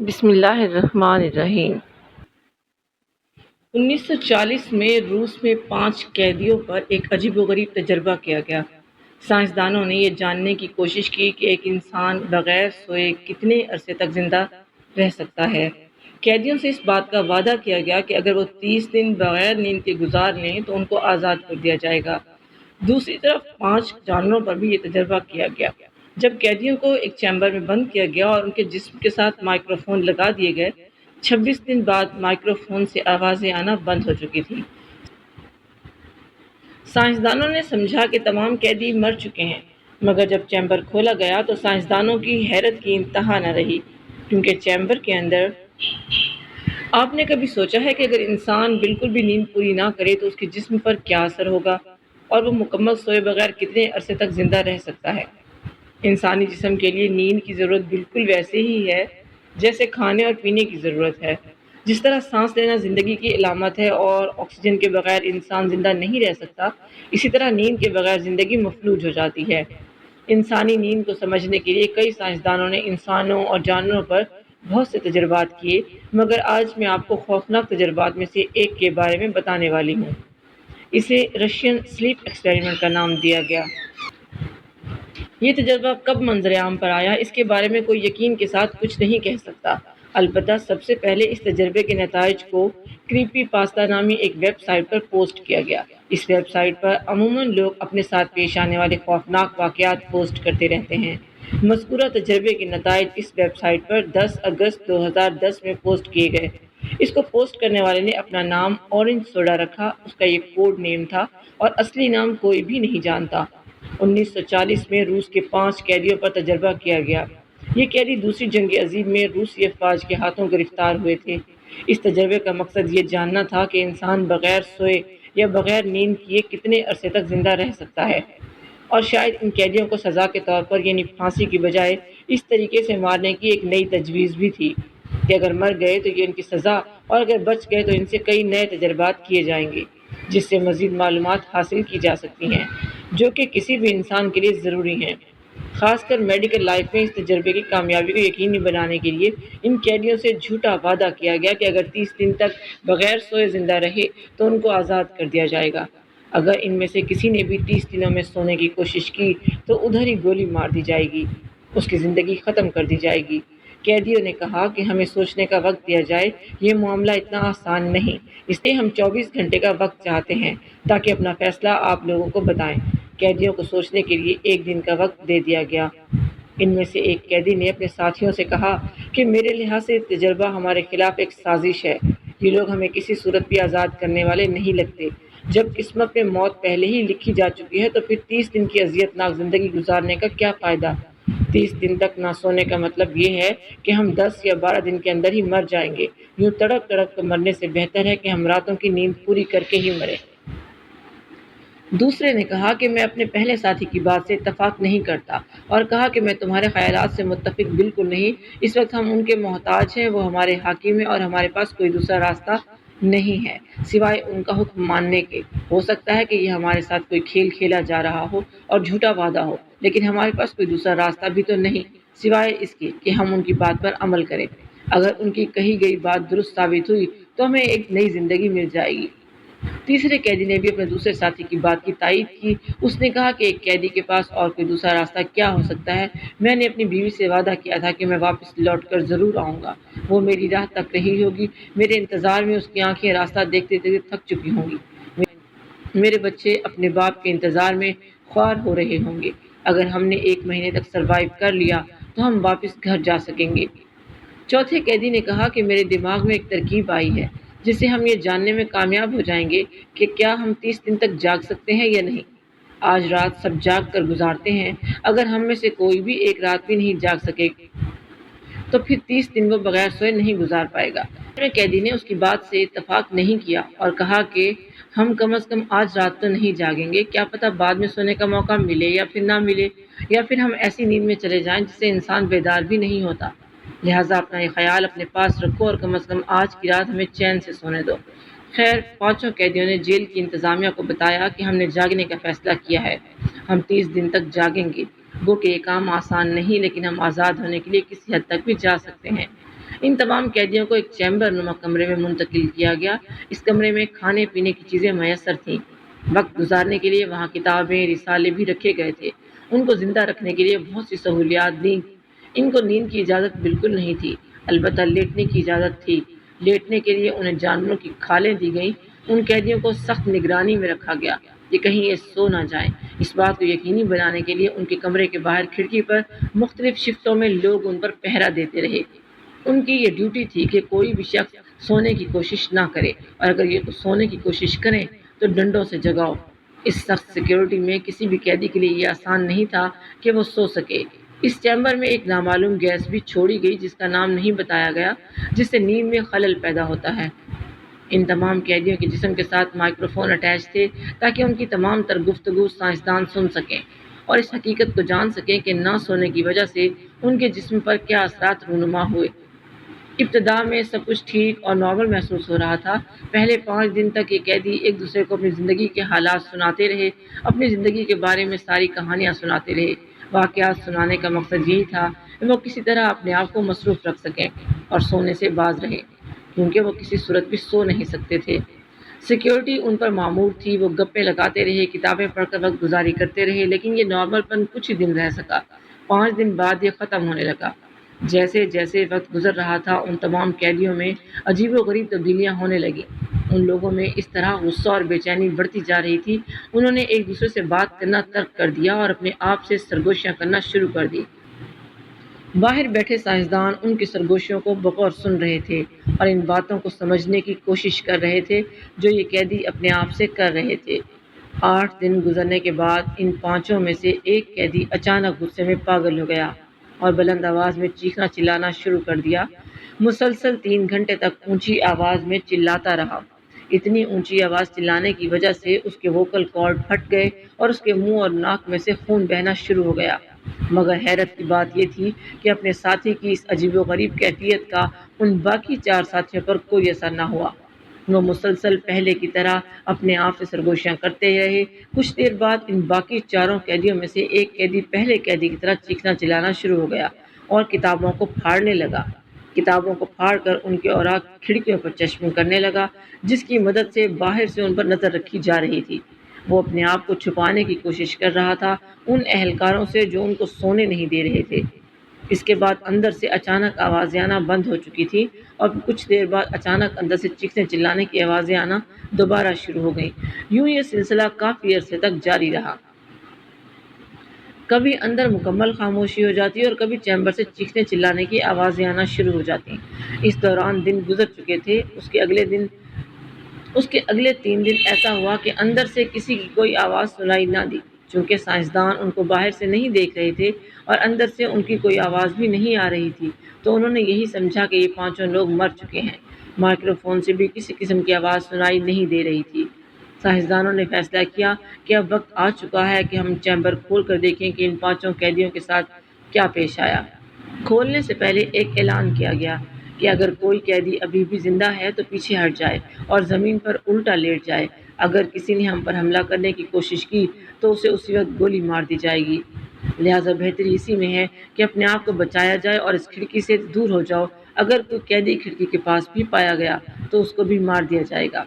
بسم اللہ الرحمن الرحیم۔ 1940 میں روس میں 5 قیدیوں پر ایک عجیب و غریب تجربہ کیا گیا۔ سائنسدانوں نے یہ جاننے کی کوشش کی کہ ایک انسان بغیر سوئے کتنے عرصے تک زندہ رہ سکتا ہے۔ قیدیوں سے اس بات کا وعدہ کیا گیا کہ اگر وہ 30 دن بغیر نیند کے گزار لیں تو ان کو آزاد کر دیا جائے گا۔ دوسری طرف 5 جانوروں پر بھی یہ تجربہ کیا گیا۔ جب قیدیوں کو ایک چیمبر میں بند کیا گیا اور ان کے جسم کے ساتھ مائکرو فون لگا دیے گئے، 26 دن بعد مائکرو فون سے آوازیں آنا بند ہو چکی تھیں۔ سائنسدانوں نے سمجھا کہ تمام قیدی مر چکے ہیں، مگر جب چیمبر کھولا گیا تو سائنسدانوں کی حیرت کی انتہا نہ رہی، کیونکہ چیمبر کے اندر آپ نے کبھی سوچا ہے کہ اگر انسان بالکل بھی نیند پوری نہ کرے تو اس کے جسم پر کیا اثر ہوگا، اور وہ مکمل سوئے بغیر کتنے عرصے تک زندہ رہ سکتا ہے؟ انسانی جسم کے لیے نیند کی ضرورت بالکل ویسے ہی ہے جیسے کھانے اور پینے کی ضرورت ہے۔ جس طرح سانس لینا زندگی کی علامت ہے اور آکسیجن کے بغیر انسان زندہ نہیں رہ سکتا، اسی طرح نیند کے بغیر زندگی مفلوج ہو جاتی ہے۔ انسانی نیند کو سمجھنے کے لیے کئی سائنسدانوں نے انسانوں اور جانوروں پر بہت سے تجربات کیے، مگر آج میں آپ کو خوفناک تجربات میں سے ایک کے بارے میں بتانے والی ہوں۔ اسے رشین سلیپ ایکسپیریمنٹ کا نام دیا گیا۔ یہ تجربہ کب منظر عام پر آیا، اس کے بارے میں کوئی یقین کے ساتھ کچھ نہیں کہہ سکتا۔ البتہ سب سے پہلے اس تجربے کے نتائج کو کریپی پاستا نامی ایک ویب سائٹ پر پوسٹ کیا گیا۔ اس ویب سائٹ پر عموماً لوگ اپنے ساتھ پیش آنے والے خوفناک واقعات پوسٹ کرتے رہتے ہیں۔ مذکورہ تجربے کے نتائج اس ویب سائٹ پر 10 اگست 2010 میں پوسٹ کیے گئے۔ اس کو پوسٹ کرنے والے نے اپنا نام اورنج سوڈا رکھا، اس کا یہ کوڈ نیم تھا اور اصلی نام کوئی بھی نہیں جانتا۔ 1940 میں روس کے 5 قیدیوں پر تجربہ کیا گیا۔ یہ قیدی دوسری جنگ عظیم میں روسی افواج کے ہاتھوں گرفتار ہوئے تھے۔ اس تجربے کا مقصد یہ جاننا تھا کہ انسان بغیر سوئے یا بغیر نیند کیے کتنے عرصے تک زندہ رہ سکتا ہے، اور شاید ان قیدیوں کو سزا کے طور پر یعنی پھانسی کی بجائے اس طریقے سے مارنے کی ایک نئی تجویز بھی تھی کہ اگر مر گئے تو یہ ان کی سزا، اور اگر بچ گئے تو ان سے کئی نئے تجربات کیے جائیں گے جس سے مزید معلومات حاصل کی جا سکتی ہیں، جو کہ کسی بھی انسان کے لیے ضروری ہیں۔ خاص کر میڈیکل لائف میں اس تجربے کی کامیابی کو یقینی بنانے کے لیے ان قیدیوں سے جھوٹا وعدہ کیا گیا کہ اگر 30 دن تک بغیر سوئے زندہ رہے تو ان کو آزاد کر دیا جائے گا۔ اگر ان میں سے کسی نے بھی 30 دنوں میں سونے کی کوشش کی تو ادھر ہی گولی مار دی جائے گی، اس کی زندگی ختم کر دی جائے گی۔ قیدیوں نے کہا کہ ہمیں سوچنے کا وقت دیا جائے، یہ معاملہ اتنا آسان نہیں، اس لیے ہم 24 گھنٹے کا وقت چاہتے ہیں تاکہ اپنا فیصلہ آپ لوگوں کو بتائیں۔ قیدیوں کو سوچنے کے لیے 1 دن کا وقت دے دیا گیا۔ ان میں سے ایک قیدی نے اپنے ساتھیوں سے کہا کہ میرے لحاظ سے تجربہ ہمارے خلاف ایک سازش ہے، یہ لوگ ہمیں کسی صورت بھی آزاد کرنے والے نہیں لگتے۔ جب قسمت میں موت پہلے ہی لکھی جا چکی ہے تو پھر 30 دن کی اذیت ناک زندگی گزارنے کا کیا فائدہ؟ 30 دن تک نہ سونے کا مطلب یہ ہے کہ ہم 10 یا 12 دن کے اندر ہی مر جائیں گے۔ یوں تڑپ تڑپ کر مرنے سے بہتر ہے کہ ہم راتوں کی نیند پوری کر کے ہی مریں۔ دوسرے نے کہا کہ میں اپنے پہلے ساتھی کی بات سے اتفاق نہیں کرتا، اور کہا کہ میں تمہارے خیالات سے متفق بالکل نہیں۔ اس وقت ہم ان کے محتاج ہیں، وہ ہمارے حاکم ہیں اور ہمارے پاس کوئی دوسرا راستہ نہیں ہے سوائے ان کا حکم ماننے کے۔ ہو سکتا ہے کہ یہ ہمارے ساتھ کوئی کھیل کھیلا جا رہا ہو اور جھوٹا وعدہ ہو، لیکن ہمارے پاس کوئی دوسرا راستہ بھی تو نہیں سوائے اس کے کہ ہم ان کی بات پر عمل کریں۔ اگر ان کی کہی گئی بات درست ثابت ہوئی تو ہمیں ایک نئی زندگی مل جائے گی۔ تیسرے قیدی نے بھی اپنے دوسرے ساتھی کی بات کی تائید کی۔ اس نے کہا کہ ایک قیدی کے پاس اور کوئی دوسرا راستہ کیا ہو سکتا ہے؟ میں نے اپنی بیوی سے وعدہ کیا تھا کہ میں واپس لوٹ کر ضرور آؤں گا، وہ میری راہ تک رہی ہوگی، میرے انتظار میں اس کی آنکھیں راستہ دیکھتے دیکھتے تھک چکی ہوں گی، میرے بچے اپنے باپ کے انتظار میں خوار ہو رہے ہوں گے۔ اگر ہم نے 1 مہینے تک سروائیو کر لیا تو ہم واپس گھر جا سکیں گے۔ چوتھے قیدی نے کہا کہ میرے دماغ میں ایک ترکیب آئی ہے جس سے ہم یہ جاننے میں کامیاب ہو جائیں گے کہ کیا ہم 30 دن تک جاگ سکتے ہیں یا نہیں۔ آج رات سب جاگ کر گزارتے ہیں، اگر ہم میں سے کوئی بھی ایک رات بھی نہیں جاگ سکے تو پھر 30 دن وہ بغیر سوئے نہیں گزار پائے گا۔ پہلے قیدی نے اس کی بات سے اتفاق نہیں کیا اور کہا کہ ہم کم از کم آج رات تو نہیں جاگیں گے، کیا پتہ بعد میں سونے کا موقع ملے یا پھر نہ ملے، یا پھر ہم ایسی نیند میں چلے جائیں جس سے انسان بیدار بھی نہیں ہوتا۔ لہٰذا اپنا یہ خیال اپنے پاس رکھو اور کم از کم آج کی رات ہمیں چین سے سونے دو۔ خیر، 5 قیدیوں نے جیل کی انتظامیہ کو بتایا کہ ہم نے جاگنے کا فیصلہ کیا ہے، ہم 30 دن تک جاگیں گے۔ وہ کہ یہ کام آسان نہیں، لیکن ہم آزاد ہونے کے لیے کسی حد تک بھی جا سکتے ہیں۔ ان تمام قیدیوں کو ایک چیمبر نما کمرے میں منتقل کیا گیا۔ اس کمرے میں کھانے پینے کی چیزیں میسر تھیں۔ وقت گزارنے کے لیے وہاں کتابیں، رسالے بھی رکھے گئے تھے۔ ان کو زندہ رکھنے کے لیے بہت سی سہولیات دیں۔ ان کو نیند کی اجازت بالکل نہیں تھی، البتہ لیٹنے کی اجازت تھی۔ لیٹنے کے لیے انہیں جانوروں کی کھالیں دی گئیں۔ ان قیدیوں کو سخت نگرانی میں رکھا گیا کہ کہیں یہ سو نہ جائیں۔ اس بات کو یقینی بنانے کے لیے ان کے کمرے کے باہر کھڑکی پر مختلف شفٹوں میں لوگ ان پر پہرا دیتے رہے۔ ان کی یہ ڈیوٹی تھی کہ کوئی بھی شخص سونے کی کوشش نہ کرے، اور اگر یہ سونے کی کوشش کریں تو ڈنڈوں سے جگاؤ۔ اس سخت سیکیورٹی میں کسی بھی قیدی کے لیے یہ آسان نہیں تھا کہ وہ سو سکے۔ اس چیمبر میں ایک نامعلوم گیس بھی چھوڑی گئی جس کا نام نہیں بتایا گیا، جس سے نیند میں خلل پیدا ہوتا ہے۔ ان تمام قیدیوں کے جسم کے ساتھ مائکروفون اٹیچ تھے تاکہ ان کی تمام تر گفتگو سائنسدان سن سکیں اور اس حقیقت کو جان سکیں کہ نہ سونے کی وجہ سے ان کے جسم پر کیا اثرات رونما ہوئے۔ ابتدا میں سب کچھ ٹھیک اور نارمل محسوس ہو رہا تھا۔ پہلے 5 دن تک یہ قیدی ایک دوسرے کو اپنی زندگی کے حالات سناتے رہے، اپنی زندگی کے بارے میں ساری کہانیاں سناتے رہے۔ واقعات سنانے کا مقصد یہی تھا کہ وہ کسی طرح اپنے آپ کو مصروف رکھ سکیں اور سونے سے باز رہیں، کیونکہ وہ کسی صورت بھی سو نہیں سکتے تھے۔ سیکیورٹی ان پر معمور تھی۔ وہ گپے لگاتے رہے، کتابیں پڑھ کر وقت گزاری کرتے رہے، لیکن یہ نارمل پن کچھ ہی دن رہ سکا۔ 5 دن بعد یہ ختم ہونے لگا۔ جیسے جیسے وقت گزر رہا تھا ان تمام قیدیوں میں عجیب و غریب تبدیلیاں ہونے لگیں۔ ان لوگوں میں اس طرح غصہ اور بے چینی بڑھتی جا رہی تھی، انہوں نے ایک دوسرے سے بات کرنا ترک کر دیا اور اپنے آپ سے سرگوشیاں کرنا شروع کر دی۔ باہر بیٹھے سائنسدان ان کی سرگوشیوں کو بغور سن رہے تھے اور ان باتوں کو سمجھنے کی کوشش کر رہے تھے جو یہ قیدی اپنے آپ سے کر رہے تھے۔ 8 دن گزرنے کے بعد ان 5 میں سے ایک قیدی اچانک غصے میں پاگل ہو گیا اور بلند آواز میں چیخنا چلانا شروع کر دیا۔ مسلسل 3 گھنٹے تک اونچی آواز میں چلاتا رہا۔ اتنی اونچی آواز چلانے کی وجہ سے اس کے ووکل کارڈ پھٹ گئے اور اس کے منہ اور ناک میں سے خون بہنا شروع ہو گیا۔ مگر حیرت کی بات یہ تھی کہ اپنے ساتھی کی اس عجیب و غریب کیفیت کا ان باقی 4 ساتھیوں پر کوئی اثر نہ ہوا۔ وہ مسلسل پہلے کی طرح اپنے آپ سے سرگوشیاں کرتے رہے۔ کچھ دیر بعد ان باقی 4 قیدیوں میں سے ایک قیدی پہلے قیدی کی طرح چیخنا چلانا شروع ہو گیا اور کتابوں کو پھاڑنے لگا۔ کتابوں کو پھاڑ کر ان کے اوراق کھڑکیوں پر چشم کرنے لگا، جس کی مدد سے باہر سے ان پر نظر رکھی جا رہی تھی۔ وہ اپنے آپ کو چھپانے کی کوشش کر رہا تھا ان اہلکاروں سے جو ان کو سونے نہیں دے رہے تھے۔ اس کے بعد اندر سے اچانک آوازیں آنا بند ہو چکی تھی اور کچھ دیر بعد اچانک اندر سے چیخنے چلانے کی آوازیں آنا دوبارہ شروع ہو گئیں۔ یوں یہ سلسلہ کافی عرصے تک جاری رہا۔ کبھی اندر مکمل خاموشی ہو جاتی اور کبھی چیمبر سے چیخنے چلانے کی آوازیں آنا شروع ہو جاتی۔ اس دوران دن گزر چکے تھے۔ اس کے اگلے 3 دن ایسا ہوا کہ اندر سے کسی کی کوئی آواز سنائی نہ دی۔ چونکہ سائنسدان ان کو باہر سے نہیں دیکھ رہے تھے اور اندر سے ان کی کوئی آواز بھی نہیں آ رہی تھی، تو انہوں نے یہی سمجھا کہ یہ 5 لوگ مر چکے ہیں۔ مائکرو فون سے بھی کسی قسم کی آواز سنائی نہیں دے رہی تھی۔ سائنسدانوں نے فیصلہ کیا کہ اب وقت آ چکا ہے کہ ہم چیمبر کھول کر دیکھیں کہ ان 5 قیدیوں کے ساتھ کیا پیش آیا۔ کھولنے سے پہلے ایک اعلان کیا گیا کہ اگر کوئی قیدی ابھی بھی زندہ ہے تو پیچھے ہٹ جائے اور زمین پر الٹا لیٹ جائے۔ اگر کسی نے ہم پر حملہ کرنے کی کوشش کی تو اسے اسی وقت گولی مار دی جائے گی۔ لہٰذا بہتری اسی میں ہے کہ اپنے آپ کو بچایا جائے اور اس کھڑکی سے دور ہو جاؤ۔ اگر کوئی قیدی کھڑکی کے پاس بھی پایا گیا تو اس کو بھی مار دیا جائے گا۔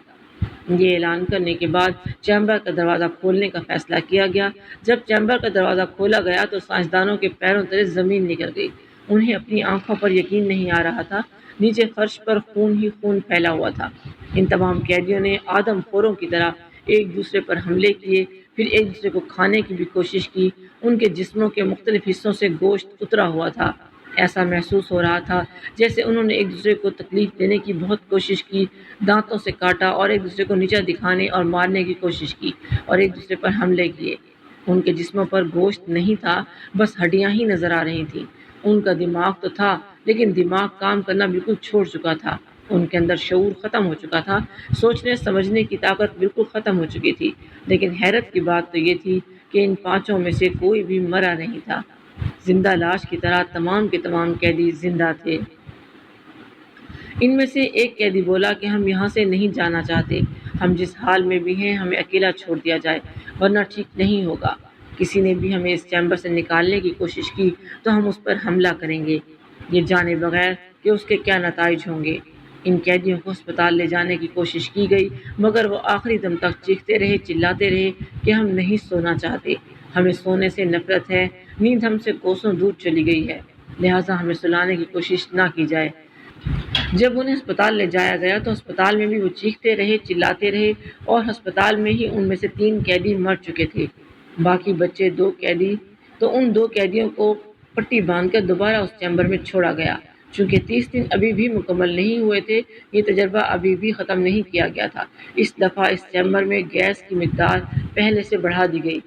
یہ اعلان کرنے کے بعد چیمبر کا دروازہ کھولنے کا فیصلہ کیا گیا۔ جب چیمبر کا دروازہ کھولا گیا تو سائنسدانوں کے پیروں تلے زمین نکل گئی۔ انہیں اپنی آنکھوں پر یقین نہیں آ رہا تھا۔ نیچے فرش پر خون ہی خون پھیلا ہوا تھا۔ ان تمام قیدیوں نے آدم خوروں کی طرح ایک دوسرے پر حملے کیے، پھر ایک دوسرے کو کھانے کی بھی کوشش کی۔ ان کے جسموں کے مختلف حصوں سے گوشت اترا ہوا تھا۔ ایسا محسوس ہو رہا تھا جیسے انہوں نے ایک دوسرے کو تکلیف دینے کی بہت کوشش کی، دانتوں سے کاٹا اور ایک دوسرے کو نیچا دکھانے اور مارنے کی کوشش کی اور ایک دوسرے پر حملے کیے۔ ان کے جسموں پر گوشت نہیں تھا، بس ہڈیاں ہی نظر آ رہی تھیں۔ ان کا دماغ تو تھا، لیکن دماغ کام کرنا بالکل چھوڑ چکا تھا۔ ان کے اندر شعور ختم ہو چکا تھا، سوچنے سمجھنے کی طاقت بالکل ختم ہو چکی تھی۔ لیکن حیرت کی بات تو یہ تھی کہ ان 5 میں سے کوئی بھی مرا نہیں تھا۔ زندہ لاش کی طرح تمام کے تمام قیدی زندہ تھے۔ ان میں سے ایک قیدی بولا کہ ہم یہاں سے نہیں جانا چاہتے۔ ہم جس حال میں بھی ہیں ہمیں اکیلا چھوڑ دیا جائے، ورنہ ٹھیک نہیں ہوگا۔ کسی نے بھی ہمیں اس چیمبر سے نکالنے کی کوشش کی تو ہم اس پر حملہ کریں گے۔ یہ جانے بغیر کہ کہ اس کے کیا نتائج ہوں گے۔ ان قیدیوں کو ہسپتال لے جانے کی کوشش کی گئی مگر وہ آخری دم تک چیختے رہے، چلاتے رہے کہ ہم نہیں سونا چاہتے، ہمیں سونے سے نفرت ہے، نیند ہم سے کوسوں دور چلی گئی ہے، لہٰذا ہمیں سلانے کی کوشش نہ کی جائے۔ جب انہیں ہسپتال لے جایا گیا تو ہسپتال میں بھی وہ چیختے رہے، چلاتے رہے اور ہسپتال میں ہی ان میں سے 3 قیدی مر چکے تھے۔ باقی بچے 2 قیدی تو ان 2 قیدیوں کو پٹی باندھ کر دوبارہ اس چیمبر میں چھوڑا گیا۔ چونکہ 30 دن ابھی بھی مکمل نہیں ہوئے تھے، یہ تجربہ ابھی بھی ختم نہیں کیا گیا تھا، اس دفعہ اس چیمبر میں گیس کی مقدار پہلے سے بڑھا دی گئی۔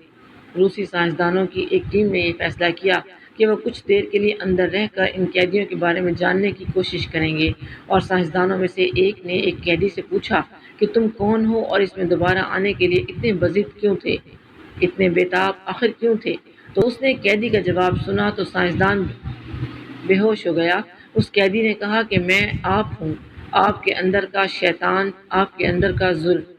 روسی سائنسدانوں کی ایک ٹیم نے یہ فیصلہ کیا کہ وہ کچھ دیر کے لیے اندر رہ کر ان قیدیوں کے بارے میں جاننے کی کوشش کریں گے، اور سائنسدانوں میں سے ایک نے ایک قیدی سے پوچھا کہ تم کون ہو اور اس میں دوبارہ آنے کے لیے اتنے بضد کیوں تھے، اتنے بیتاب آخر کیوں تھے؟ تو اس نے قیدی کا جواب سنا تو سائنسدان بے ہوش ہو گیا۔ اس قیدی نے کہا کہ میں آپ ہوں، آپ کے اندر کا شیطان، آپ کے اندر کا ظلم۔